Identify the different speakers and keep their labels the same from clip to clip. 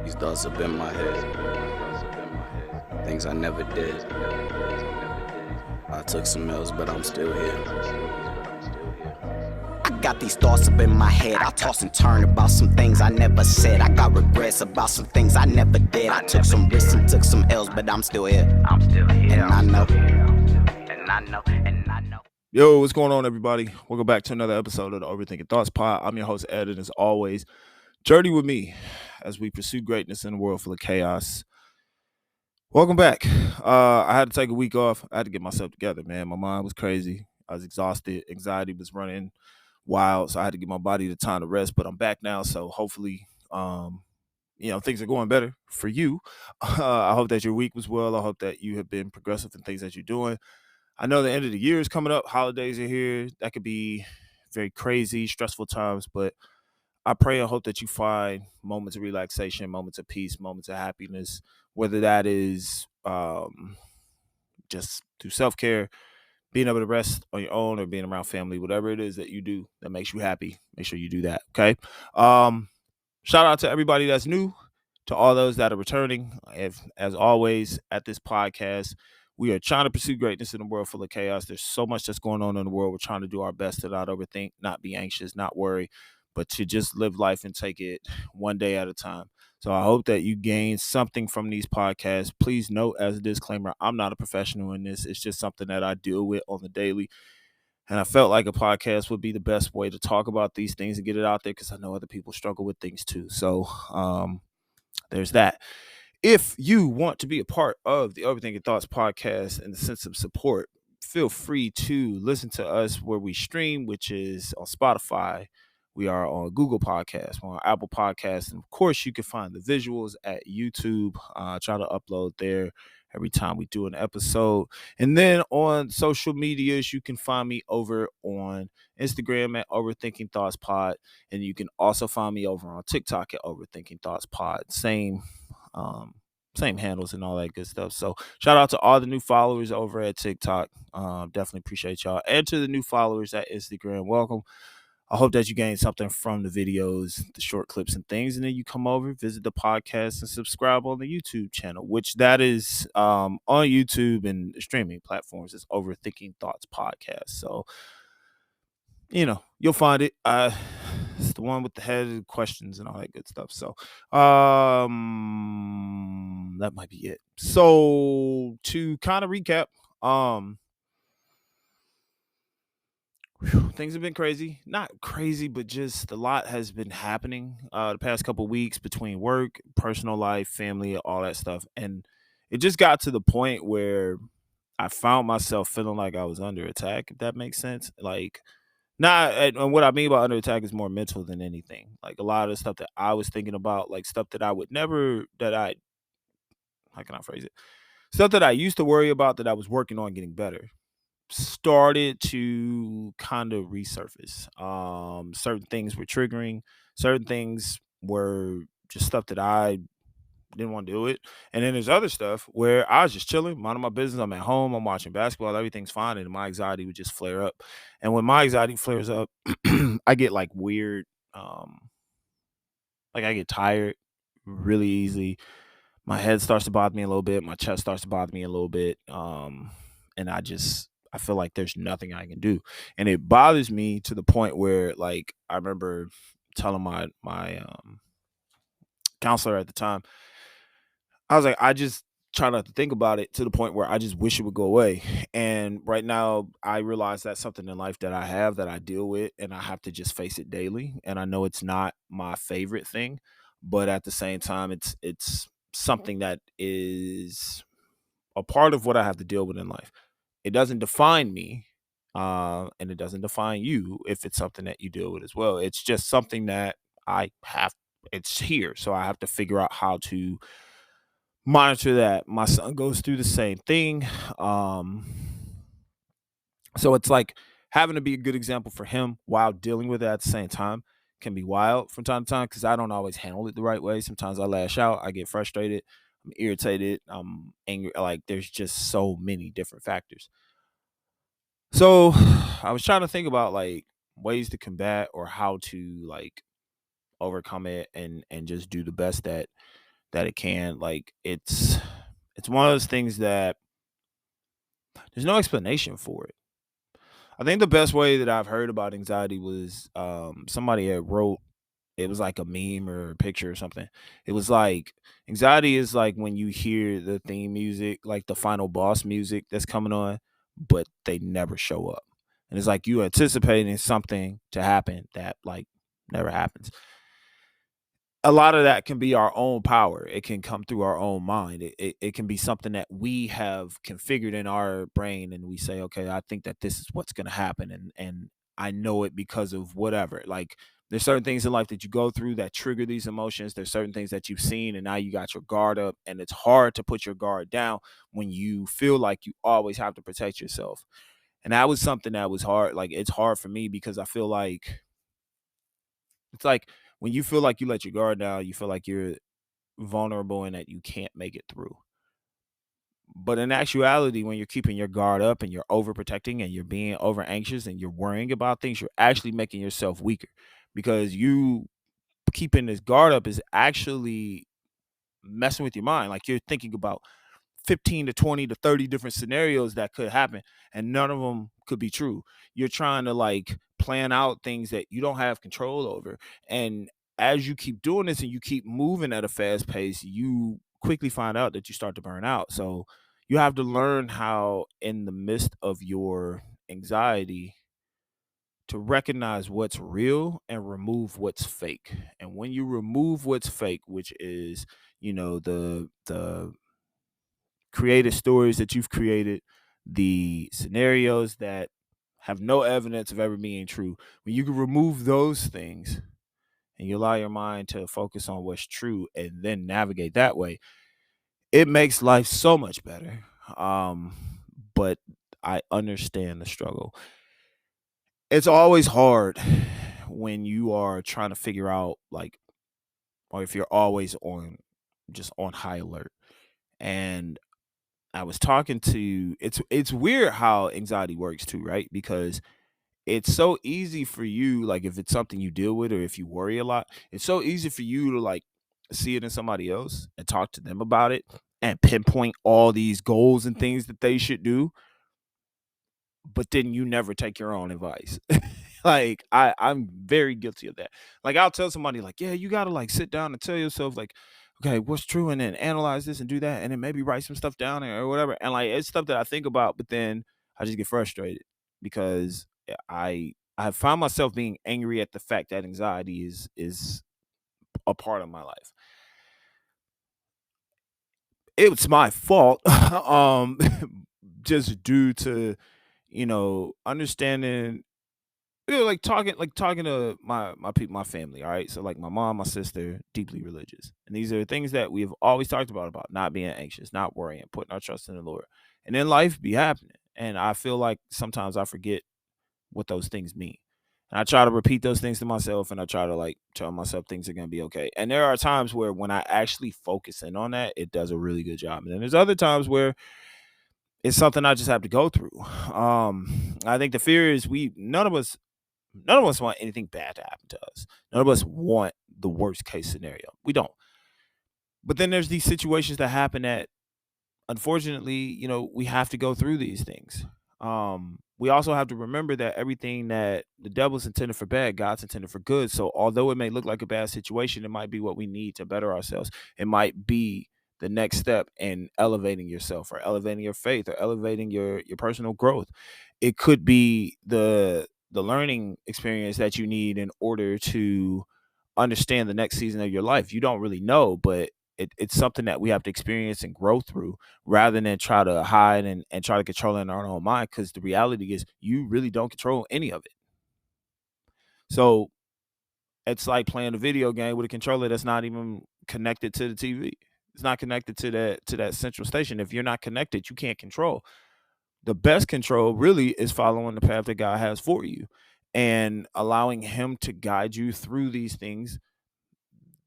Speaker 1: These thoughts up in my head, things I never did. I took some L's, but I'm still here. I got these thoughts up in my head. I toss and turn about some things I never said. I got regrets about some things I never did. I took some risks and took some L's, but I'm still here. And I know.
Speaker 2: Yo, what's going on, everybody? Welcome back to another episode of the Overthinking Thoughts Pod. I'm your host, Ed, and as always, journey with me as we pursue greatness in a world full of chaos. Welcome back. I had to take a week off. I had to get myself together, man. My mind was crazy. I was exhausted. Anxiety was running wild, so I had to give my body the time to rest. But I'm back now, so hopefully, things are going better for you. I hope that your week was well. I hope that you have been progressive in things that you're doing. I know the end of the year is coming up. Holidays are here. That could be very crazy, stressful times, but I pray and hope that you find moments of relaxation, moments of peace, moments of happiness, whether that is just through self-care, being able to rest on your own, or being around family, whatever it is that you do that makes you happy. Make sure you do that, okay? Shout out to everybody that's new, to all those that are returning. As always, at this podcast, we are trying to pursue greatness in a world full of chaos. There's so much that's going on in the world. We're trying to do our best to not overthink, not be anxious, not worry, but to just live life and take it one day at a time. So I hope that you gain something from these podcasts. Please note, as a disclaimer, I'm not a professional in this. It's just something that I deal with on the daily. And I felt like a podcast would be the best way to talk about these things and get it out there, because I know other people struggle with things too. So there's that. If you want to be a part of the Overthinking Thoughts podcast in the sense of support, feel free to listen to us where we stream, which is on Spotify. We are on Google Podcasts, we're on Apple Podcasts, and of course, you can find the visuals at YouTube. Try to upload there every time we do an episode. And then on social medias, you can find me over on Instagram at OverthinkingThoughtsPod, and you can also find me over on TikTok at OverthinkingThoughtsPod. Same handles and all that good stuff. So shout out to all the new followers over at TikTok. Definitely appreciate y'all. And to the new followers at Instagram, welcome. I hope that you gain something from the videos, the short clips and things, and then you come over, visit the podcast, and subscribe on the YouTube channel, which that is on YouTube and streaming platforms. It's Overthinking Thoughts Podcast. So, you'll find it. It's the one with the head questions and all that good stuff. So, that might be it. So, to kind of recap, things have been crazy. Not crazy, but just a lot has been happening the past couple weeks between work, personal life, family, all that stuff. And it just got to the point where I found myself feeling like I was under attack, if that makes sense. Like, and what I mean by under attack is more mental than anything. Like, a lot of the stuff that I was thinking about, like stuff that I would never, how can I phrase it? Stuff that I used to worry about that I was working on getting better, started to kind of resurface. Certain things were triggering, certain things were just stuff that I didn't want to do it. And then there's other stuff where I was just chilling, minding my business. I'm at home, I'm watching basketball, everything's fine, and my anxiety would just flare up. And when my anxiety flares up, I get like weird, like I get tired really easily. My head starts to bother me a little bit, my chest starts to bother me a little bit. And I feel like there's nothing I can do. And it bothers me to the point where, like, I remember telling my counselor at the time, I was like, I just try not to think about it, to the point where I just wish it would go away. And right now I realize that's something in life that I have, that I deal with, and I have to just face it daily. And I know it's not my favorite thing, but at the same time, it's something that is a part of what I have to deal with in life. It doesn't define me, and it doesn't define you if it's something that you deal with as well. It's just something that I have. It's here, so I have to figure out how to monitor that. My son goes through the same thing, so it's like having to be a good example for him while dealing with it at the same time can be wild from time to time, because I don't always handle it the right way. Sometimes I lash out, I get frustrated, I'm irritated, I'm angry. Like, there's just so many different factors. So I was trying to think about, like, ways to combat, or how to, like, overcome it and just do the best that that it can. Like it's one of those things that there's no explanation for it. I think the best way that I've heard about anxiety was somebody had wrote, it was like a meme or a picture or something. It was like anxiety is like when you hear the theme music, like the final boss music that's coming on, but they never show up. And it's like you anticipating something to happen that like never happens. A lot of that can be our own power. It can come through our own mind. It can be something that we have configured in our brain, and we say, okay, I think that this is what's going to happen, and I know it because of whatever. Like there's certain things in life that you go through that trigger these emotions. There's certain things that you've seen, and now you got your guard up, and it's hard to put your guard down when you feel like you always have to protect yourself. And that was something that was hard. Like it's hard for me because I feel like it's like when you feel like you let your guard down, you feel like you're vulnerable and that you can't make it through. But in actuality, when you're keeping your guard up and you're overprotecting and you're being over anxious and you're worrying about things, you're actually making yourself weaker, because you keeping this guard up is actually messing with your mind. Like you're thinking about 15 to 20 to 30 different scenarios that could happen, and none of them could be true. You're trying to like plan out things that you don't have control over, and as you keep doing this and you keep moving at a fast pace, you quickly find out that you start to burn out. So you have to learn how, in the midst of your anxiety, to recognize what's real and remove what's fake. And when you remove what's fake, which is, the created stories that you've created, the scenarios that have no evidence of ever being true, when you can remove those things and you allow your mind to focus on what's true and then navigate that way, it makes life so much better. But I understand the struggle. It's always hard when you are trying to figure out, like, or if you're always on high alert. And I was talking to, it's weird how anxiety works too, right? Because it's so easy for you, like if it's something you deal with or if you worry a lot, it's so easy for you to like see it in somebody else and talk to them about it and pinpoint all these goals and things that they should do, but then you never take your own advice. Like I'm very guilty of that. Like I'll tell somebody like, yeah, you gotta like sit down and tell yourself like, okay, what's true, and then analyze this and do that, and then maybe write some stuff down or whatever. And like it's stuff that I think about, but then I just get frustrated because I find myself being angry at the fact that anxiety is a part of my life. It's my fault. Just due to, understanding, like talking to my people, my family. All right, so like my mom, my sister, deeply religious, and these are things that we have always talked about not being anxious, not worrying, putting our trust in the Lord, and then life be happening. And I feel like sometimes I forget what those things mean. And I try to repeat those things to myself, and I try to like tell myself things are gonna be okay. And there are times where when I actually focus in on that, it does a really good job. And then there's other times where it's something I just have to go through. I think the fear is none of us want anything bad to happen to us. None of us want the worst case scenario. We don't. But then there's these situations that happen that, unfortunately, we have to go through these things. We also have to remember that everything that the devil's intended for bad, God's intended for good. So although it may look like a bad situation, it might be what we need to better ourselves. It might be the next step in elevating yourself or elevating your faith or elevating your personal growth. It could be the learning experience that you need in order to understand the next season of your life. You don't really know, but it's something that we have to experience and grow through rather than try to hide and try to control it in our own mind, because the reality is you really don't control any of it. So it's like playing a video game with a controller that's not even connected to the TV. It's not connected to that central station. If you're not connected, you can't control. The best control really is following the path that God has for you and allowing him to guide you through these things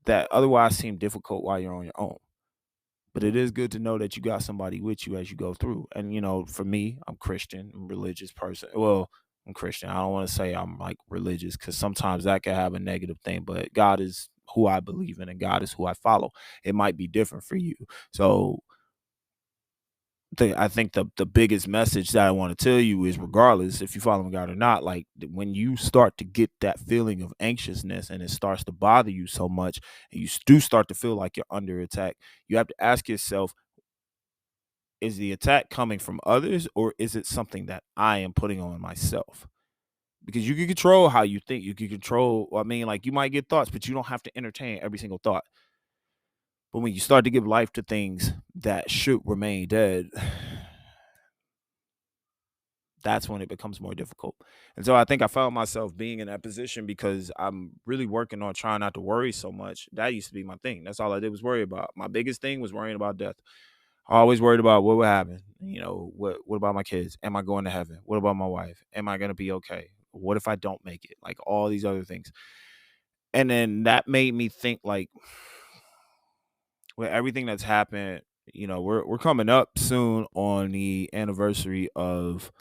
Speaker 2: that otherwise seem difficult while you're on your own. But it is good to know that you got somebody with you as you go through. And for me, I'm Christian, I'm a religious person. Well, I'm Christian. I don't want to say I'm like religious, because sometimes that can have a negative thing, but God is who I believe in and God is who I follow. It might be different for you. So I think the biggest message that I want to tell you is, regardless if you follow God or not, like when you start to get that feeling of anxiousness and it starts to bother you so much, and you do start to feel like you're under attack, you have to ask yourself, is the attack coming from others, or is it something that I am putting on myself? Because you can control how you think. You can control, I mean, like you might get thoughts, but you don't have to entertain every single thought. But when you start to give life to things that should remain dead, that's when it becomes more difficult. And so I think I found myself being in that position because I'm really working on trying not to worry so much. That used to be my thing. That's all I did was worry about. My biggest thing was worrying about death. I always worried about what would happen. What about my kids? Am I going to heaven? What about my wife? Am I going to be okay? What if I don't make it? Like all these other things. And then that made me think, like, with everything that's happened, we're coming up soon on the anniversary of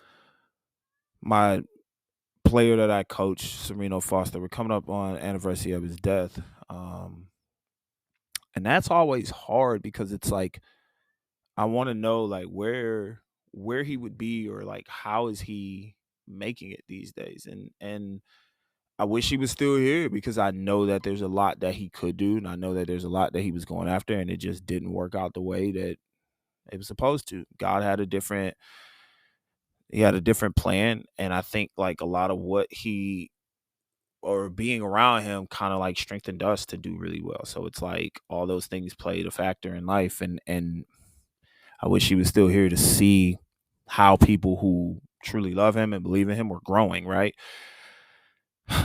Speaker 2: my player that I coach, Sereno Foster. We're coming up on anniversary of his death. And that's always hard because it's like I want to know like where he would be, or like how is he making it these days. And I wish he was still here because I know that there's a lot that he could do, and I know that there's a lot that he was going after, and it just didn't work out the way that it was supposed to. God had a different plan, and I think like a lot of what he or being around him kind of like strengthened us to do really well. So it's like all those things played a factor in life, and I wish he was still here to see how people who truly love him and believe in him were growing, right?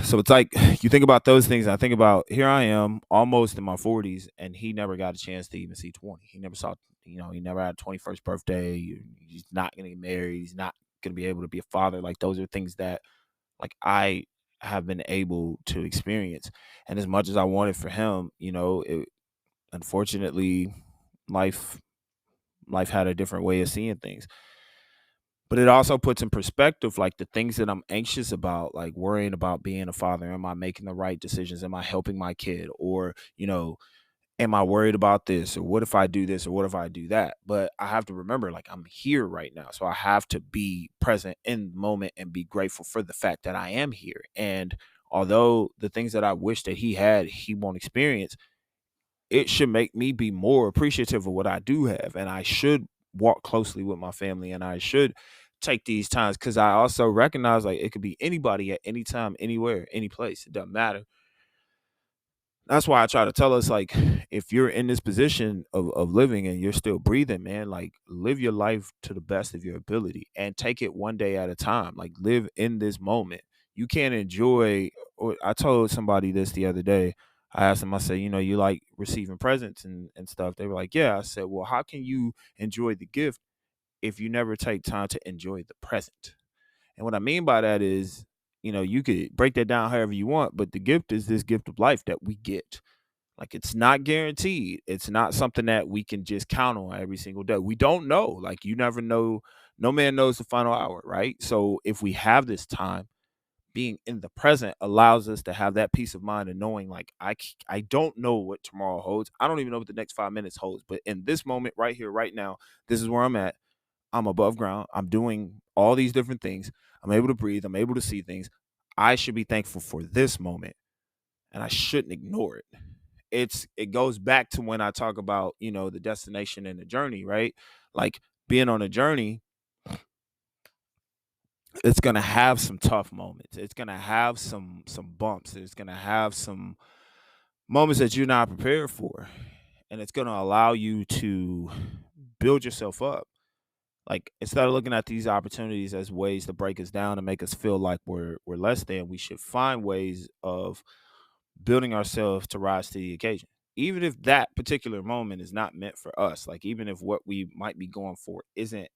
Speaker 2: So it's like you think about those things. I think about, here I am almost in my 40s, and he never got a chance to even see 20. He never saw, he never had a 21st birthday. He's not going to get married. He's not going to be able to be a father. Like those are things that like I have been able to experience. And as much as I wanted for him, unfortunately, life had a different way of seeing things. But it also puts in perspective like the things that I'm anxious about, like worrying about being a father. Am I making the right decisions? Am I helping my kid? Or, am I worried about this? Or what if I do this? Or what if I do that? But I have to remember, like, I'm here right now. So I have to be present in the moment and be grateful for the fact that I am here. And although the things that I wish that he had, he won't experience, it should make me be more appreciative of what I do have. And I should walk closely with my family, and I should take these times, because I also recognize like it could be anybody at any time, anywhere, any place. It doesn't matter. That's why I try to tell us, like, if you're in this position of living and you're still breathing, man, like live your life to the best of your ability and take it one day at a time. Like live in this moment. You can't enjoy, or I told somebody this the other day. I asked them, I said, you like receiving presents and stuff. They were like, yeah. I said, well, how can you enjoy the gift if you never take time to enjoy the present? And what I mean by that is, you could break that down however you want, but the gift is this gift of life that we get. Like it's not guaranteed. It's not something that we can just count on every single day. We don't know. Like you never know. No man knows the final hour, right? So if we have this time, being in the present allows us to have that peace of mind and knowing like I don't know what tomorrow holds. I don't even know what the next 5 minutes holds. But in this moment right here, right now, this is where I'm at. I'm above ground. I'm doing all these different things. I'm able to breathe. I'm able to see things. I should be thankful for this moment, and I shouldn't ignore it. It goes back to when I talk about, the destination and the journey, right? Like being on a journey, it's going to have some tough moments. It's going to have some bumps. It's going to have some moments that you're not prepared for. And it's going to allow you to build yourself up. Like instead of looking at these opportunities as ways to break us down and make us feel like we're less than, we should find ways of building ourselves to rise to the occasion. Even if that particular moment is not meant for us, like even if what we might be going for isn't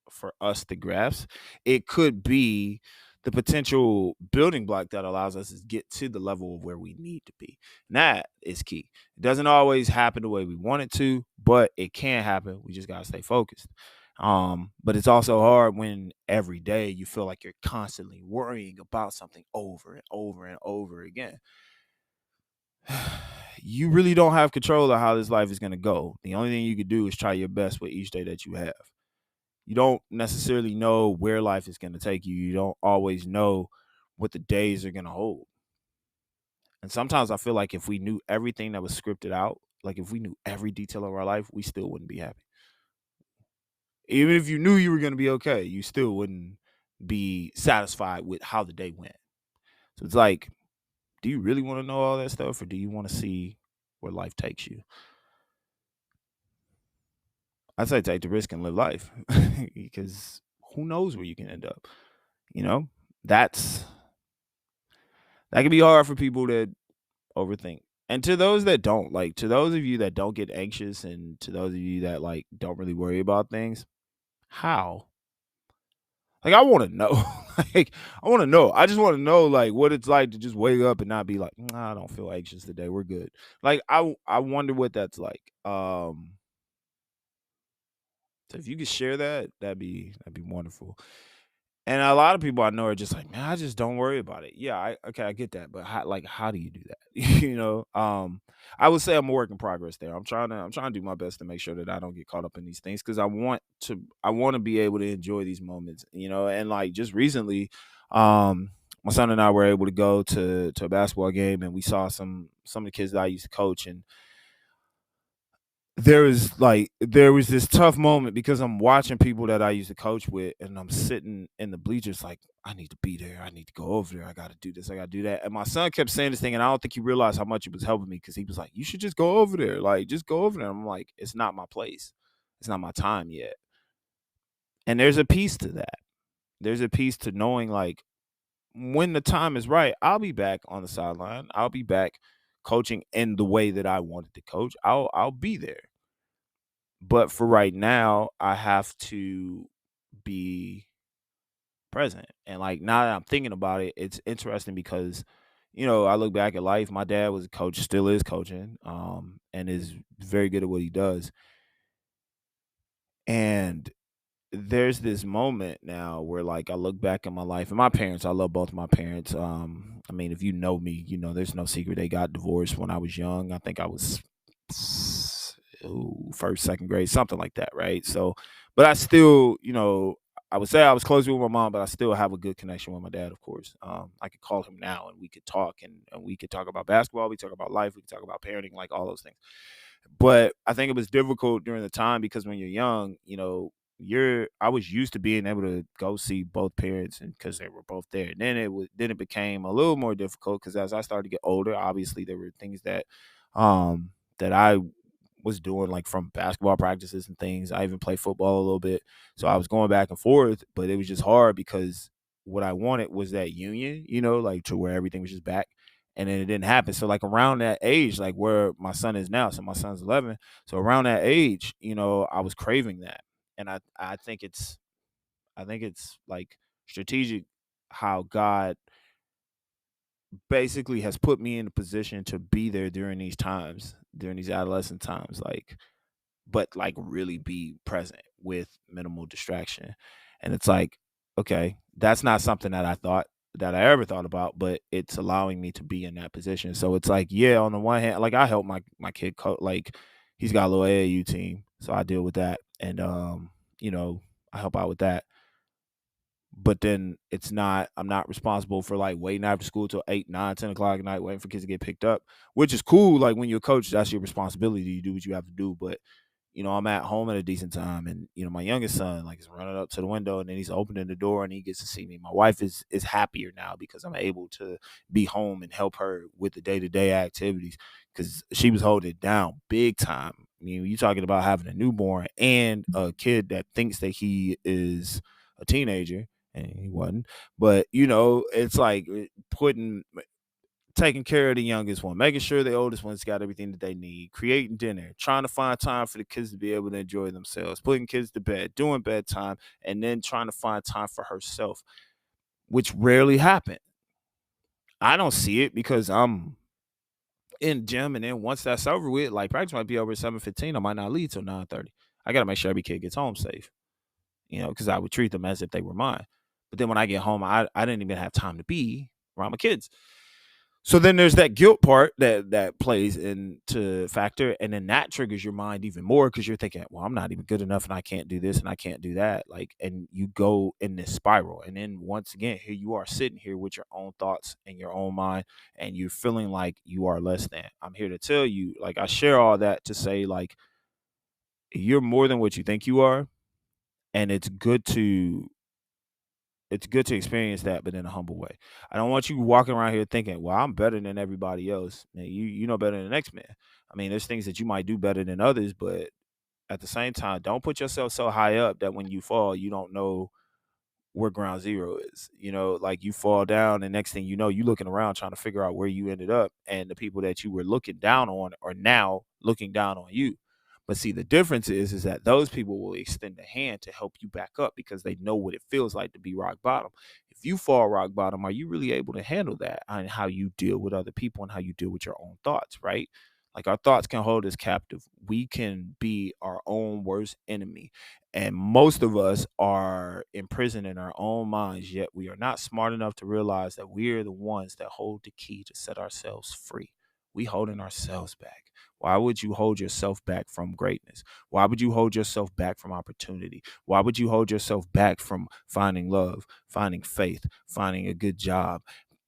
Speaker 2: for us to grasp, it could be the potential building block that allows us to get to the level of where we need to be. And that is key. It doesn't always happen the way we want it to, but it can happen. We just gotta stay focused. But it's also hard when every day you feel like you're constantly worrying about something over and over and over again. you really don't have control of how this life is going to go. The only thing you can do is try your best with each day that you have. You don't necessarily know where life is going to take you. You don't always know what the days are going to hold. And sometimes I feel like if we knew everything that was scripted out, like if we knew every detail of our life, we still wouldn't be happy. Even if you knew you were going to be okay, you still wouldn't be satisfied with how the day went. So it's like, do you really want to know all that stuff, or do you want to see where life takes you? I say take the risk and live life because who knows where you can end up. You know, that's that can be hard for people that overthink. And to those that don't, like to those of you that don't get anxious and to those of you that like don't really worry about things, how? Like I want to know. Like I want to know. I just want to know like what it's like to just wake up and not be like, nah, I don't feel anxious today. We're good. Like I wonder what that's like. So if you could share that, that'd be wonderful. And a lot of people I know are just like, man, I just don't worry about it. Yeah, I get that, but how do you do that? I would say I'm a work in progress there. I'm trying to do my best to make sure that I don't get caught up in these things because I want to be able to enjoy these moments, and like just recently, my son and I were able to go to a basketball game and we saw some of the kids that I used to coach, and there was this tough moment because I'm watching people that I used to coach with and I'm sitting in the bleachers like I need to be there. I need to go over there. I got to do this. I got to do that. And my son kept saying this thing and I don't think he realized how much it was helping me because he was like, you should just go over there. Like just go over there. I'm like, it's not my place. It's not my time yet. And there's a piece to that. There's a piece to knowing like when the time is right, I'll be back on the sideline. I'll be back coaching in the way that I wanted to coach. I'll be there. But for right now, I have to be present. And like now that I'm thinking about it, it's interesting because, I look back at life. My dad was a coach, still is coaching, and is very good at what he does. And there's this moment now where like I look back at my life and my parents, I love both my parents. I mean, if you know me, there's no secret they got divorced when I was young. I think I was first, second grade, something like that, right? So, but I still, I would say I was close with my mom, but I still have a good connection with my dad, of course. I could call him now and we could talk and we could talk about basketball, we talk about life, we could talk about parenting, like all those things. But I think it was difficult during the time because when you're young, I was used to being able to go see both parents and because they were both there. And then it became a little more difficult because as I started to get older, obviously there were things that I was doing like from basketball practices and things. I even played football a little bit. So I was going back and forth, but it was just hard because what I wanted was that union, like to where everything was just back. And then it didn't happen. So like around that age, like where my son is now, so my son's 11. So around that age, I was craving that. And I think it's like strategic how God basically has put me in a position to be there during these times, during these adolescent times, like but like really be present with minimal distraction. And it's like, okay, that's not something that I ever thought about, but it's allowing me to be in that position. So it's like, yeah, on the one hand, like I help my kid like he's got a little AAU team, so I deal with that, and I help out with that. But then I'm not responsible for like waiting after school till 8, 9, 10 o'clock at night, waiting for kids to get picked up, which is cool. Like when you're a coach, that's your responsibility. You do what you have to do. But I'm at home at a decent time, and my youngest son like is running up to the window, and then he's opening the door, and he gets to see me. My wife is happier now because I'm able to be home and help her with the day-to-day activities because she was holding it down big time. I mean, you're talking about having a newborn and a kid that thinks that he is a teenager, and he wasn't. But it's like putting taking care of the youngest one, making sure the oldest one's got everything that they need, creating dinner, trying to find time for the kids to be able to enjoy themselves, putting kids to bed, doing bedtime, and then trying to find time for herself, which rarely happen. I don't see it because I'm in gym, and then once that's over with, like practice might be over at 7:15. I might not leave till 9:30. I gotta make sure every kid gets home safe, because I would treat them as if they were mine. But then when I get home, I didn't even have time to be around my kids. So then there's that guilt part that plays into factor, and then that triggers your mind even more because you're thinking, well, I'm not even good enough, and I can't do this, and I can't do that. Like, and you go in this spiral, and then once again, here you are sitting here with your own thoughts and your own mind, and you're feeling like you are less than. I'm here to tell you, like, I share all that to say, like, you're more than what you think you are, and it's good to experience that, but in a humble way. I don't want you walking around here thinking, "Well, I'm better than everybody else." Man, you know better than the next man. I mean, there's things that you might do better than others, but at the same time, don't put yourself so high up that when you fall, you don't know where ground zero is. Like, you fall down, and next thing you know, you looking around trying to figure out where you ended up, and the people that you were looking down on are now looking down on you. But see, the difference is that those people will extend a hand to help you back up because they know what it feels like to be rock bottom. If you fall rock bottom, are you really able to handle that, and how you deal with other people and how you deal with your own thoughts, right? Like, our thoughts can hold us captive. We can be our own worst enemy. And most of us are imprisoned in our own minds, yet we are not smart enough to realize that we are the ones that hold the key to set ourselves free. We holding ourselves back. Why would you hold yourself back from greatness? Why would you hold yourself back from opportunity? Why would you hold yourself back from finding love, finding faith, finding a good job,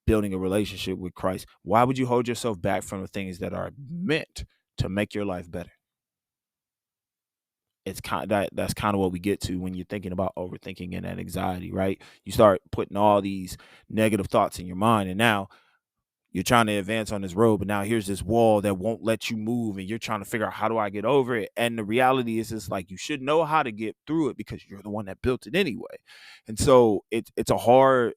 Speaker 2: building a relationship with Christ? Why would you hold yourself back from the things that are meant to make your life better? That's kind of what we get to when you're thinking about overthinking and that anxiety, right? You start putting all these negative thoughts in your mind, and now you're trying to advance on this road, but now here's this wall that won't let you move, and you're trying to figure out, how do I get over it? And the reality is, it's like, you should know how to get through it because you're the one that built it anyway. And so it's a hard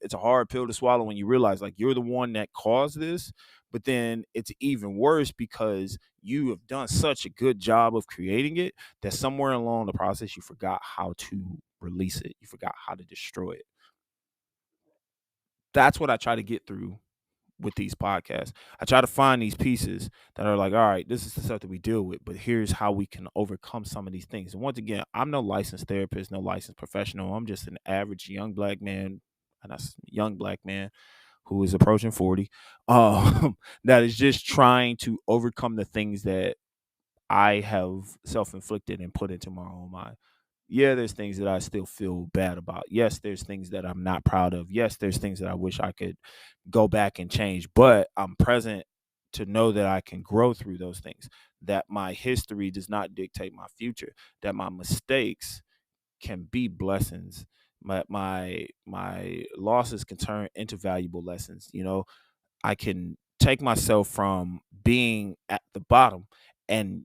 Speaker 2: pill to swallow when you realize, like, you're the one that caused this. But then it's even worse because you have done such a good job of creating it that somewhere along the process you forgot how to release it. You forgot how to destroy it. That's what I try to get through with these podcasts. I try to find these pieces that are like, all right, this is the stuff that we deal with, but here's how we can overcome some of these things. And once again, I'm no licensed therapist, no licensed professional. I'm just an average young black man, and that's young black man who is approaching 40, that is just trying to overcome the things that I have self-inflicted and put into my own mind. Yeah, there's things that I still feel bad about. Yes, there's things that I'm not proud of. Yes, there's things that I wish I could go back and change, but I'm present to know that I can grow through those things, that my history does not dictate my future, that my mistakes can be blessings. My losses can turn into valuable lessons. I can take myself from being at the bottom and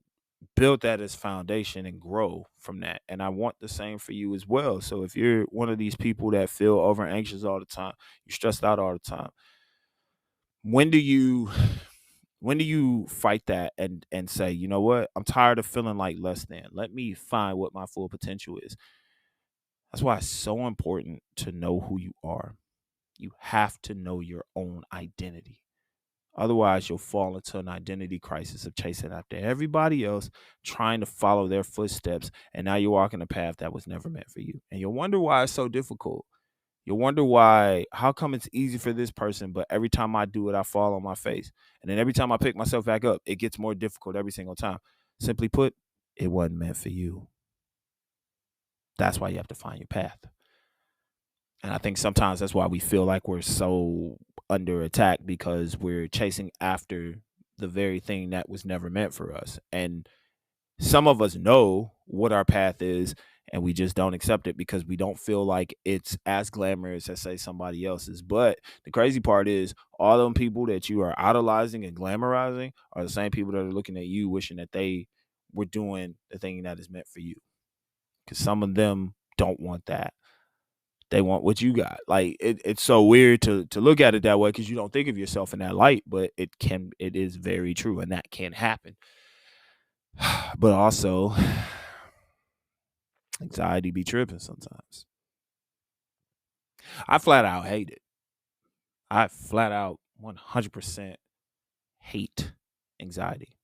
Speaker 2: build that as foundation and grow from that. And I want the same for you as well. So if you're one of these people that feel over anxious all the time, you're stressed out all the time, when do you fight that and say, you know what? I'm tired of feeling like less than. Let me find what my full potential is. That's why it's so important to know who you are. You have to know your own identity. Otherwise, you'll fall into an identity crisis of chasing after everybody else, trying to follow their footsteps. And now you're walking a path that was never meant for you. And you'll wonder why it's so difficult. You'll wonder why, how come it's easy for this person, but every time I do it, I fall on my face. And then every time I pick myself back up, it gets more difficult every single time. Simply put, it wasn't meant for you. That's why you have to find your path. And I think sometimes that's why we feel like we're so under attack, because we're chasing after the very thing that was never meant for us. And some of us know what our path is, and we just don't accept it because we don't feel like it's as glamorous as, say, somebody else's. But the crazy part is, all them people that you are idolizing and glamorizing are the same people that are looking at you wishing that they were doing the thing that is meant for you. Because some of them don't want that. They want what you got. Like, it's so weird to look at it that way, because you don't think of yourself in that light, but it is very true, and that can happen. But also, anxiety be tripping sometimes. I flat out hate it. I flat out 100% hate anxiety.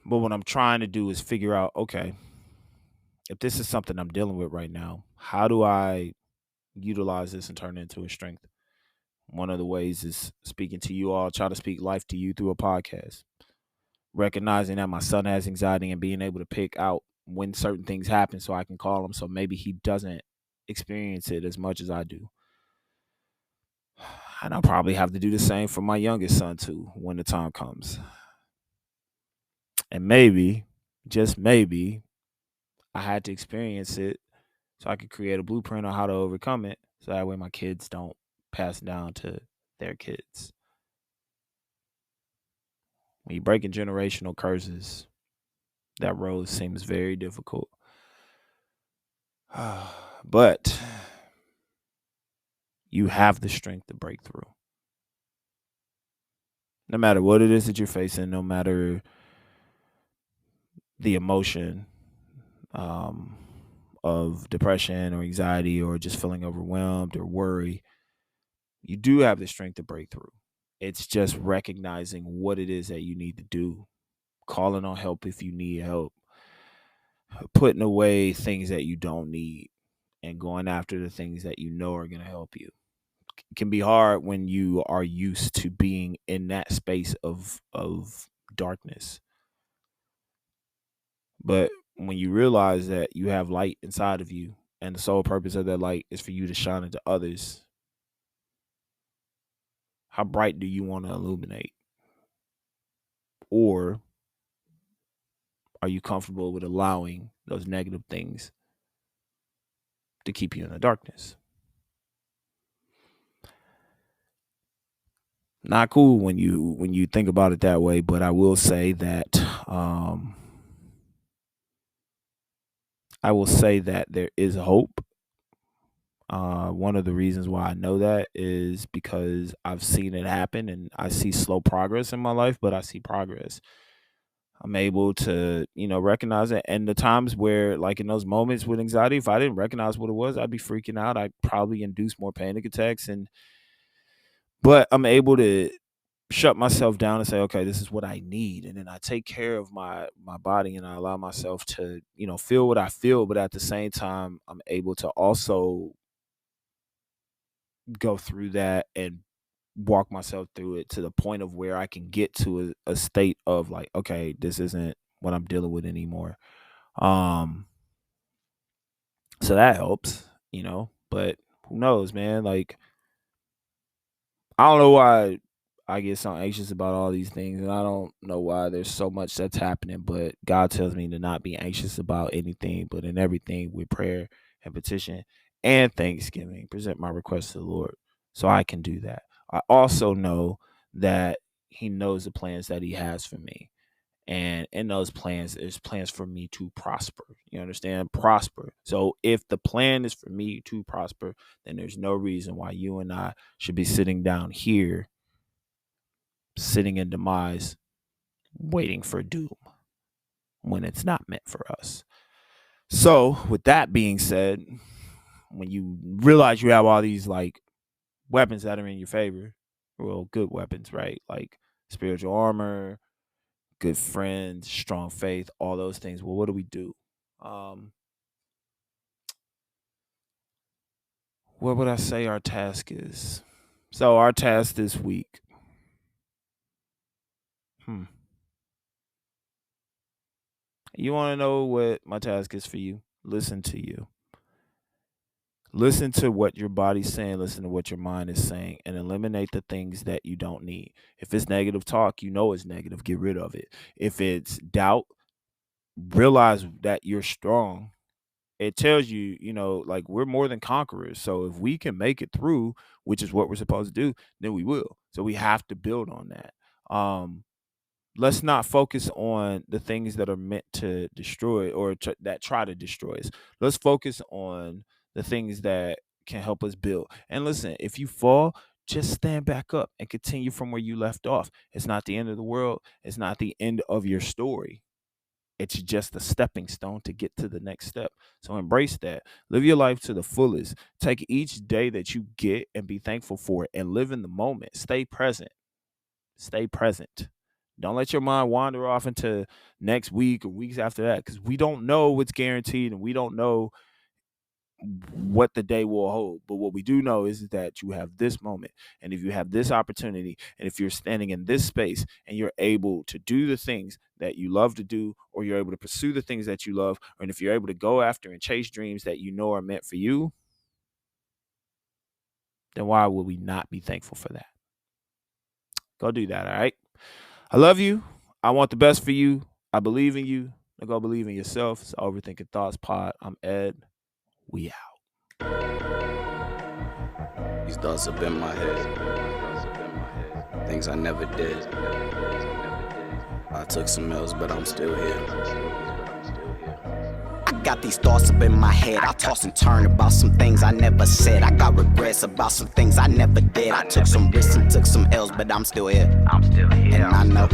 Speaker 2: But what I'm trying to do is figure out, okay, if this is something I'm dealing with right now, how do I utilize this and turn it into a strength? One of the ways is speaking to you all, try to speak life to you through a podcast. Recognizing that my son has anxiety and being able to pick out when certain things happen so I can call him so maybe he doesn't experience it as much as I do. And I'll probably have to do the same for my youngest son too when the time comes. And maybe, just maybe, I had to experience it so I could create a blueprint on how to overcome it so that way my kids don't pass it down to their kids. When you're breaking generational curses, that road seems very difficult. But you have the strength to break through. No matter what it is that you're facing, no matter the emotion of depression or anxiety or just feeling overwhelmed or worry, you do have the strength to break through. It's just recognizing what it is that you need to do, calling on help if you need help, putting away things that you don't need, and going after the things that you know are going to help you. It can be hard when you are used to being in that space of darkness. But when you realize that you have light inside of you and the sole purpose of that light is for you to shine into others, how bright do you want to illuminate? Or are you comfortable with allowing those negative things to keep you in the darkness? Not cool when you think about it that way, but I will say that there is hope. One of the reasons why I know that is because I've seen it happen and I see slow progress in my life, but I see progress. I'm able to, recognize it. And the times where, like in those moments with anxiety, if I didn't recognize what it was, I'd be freaking out. I'd probably induce more panic attacks. But I'm able to shut myself down and say, okay, this is what I need. And then I take care of my body and I allow myself to, feel what I feel. But at the same time, I'm able to also go through that and walk myself through it to the point of where I can get to a state of like, okay, this isn't what I'm dealing with anymore. So that helps, but who knows, man? Like, I don't know why I get so anxious about all these things, and I don't know why there's so much that's happening, but God tells me to not be anxious about anything, but in everything with prayer and petition and thanksgiving, present my request to the Lord so I can do that. I also know that He knows the plans that He has for me. And in those plans, there's plans for me to prosper. You understand? Prosper. So if the plan is for me to prosper, then there's no reason why you and I should be sitting down here, sitting in demise, waiting for doom when it's not meant for us. So with that being said, when you realize you have all these like weapons that are in your favor, well, good weapons, right? Like spiritual armor, good friends, strong faith, all those things. Well, what do we do? What would I say our task is? So our task this week. You want to know what my task is for you? Listen to you. Listen to what your body's saying, listen to what your mind is saying, and eliminate the things that you don't need. If it's negative talk, you know it's negative, get rid of it. If it's doubt, realize that you're strong. It tells you, like we're more than conquerors. So if we can make it through, which is what we're supposed to do, then we will. So we have to build on that. Let's not focus on the things that are meant to destroy or that try to destroy us. Let's focus on the things that can help us build. And listen, if you fall, just stand back up and continue from where you left off. It's not the end of the world. It's not the end of your story. It's just a stepping stone to get to the next step. So embrace that. Live your life to the fullest. Take each day that you get and be thankful for it and live in the moment. Stay present. Stay present. Don't let your mind wander off into next week or weeks after that because we don't know what's guaranteed and we don't know what the day will hold. But what we do know is that you have this moment. And if you have this opportunity, and if you're standing in this space and you're able to do the things that you love to do, or you're able to pursue the things that you love, and if you're able to go after and chase dreams that you know are meant for you, then why would we not be thankful for that? Go do that, all right? I love you. I want the best for you. I believe in you. Now go believe in yourself. It's Overthinking Thoughts Pod. I'm Ed. We out.
Speaker 1: These thoughts have been in my head. Things I never did. I took some L's, but I'm still here. I got these thoughts up in my head. I toss and turn about some things I never said. I got regrets about some things I never did. I took some risks and took some L's, but I'm still here. And I know.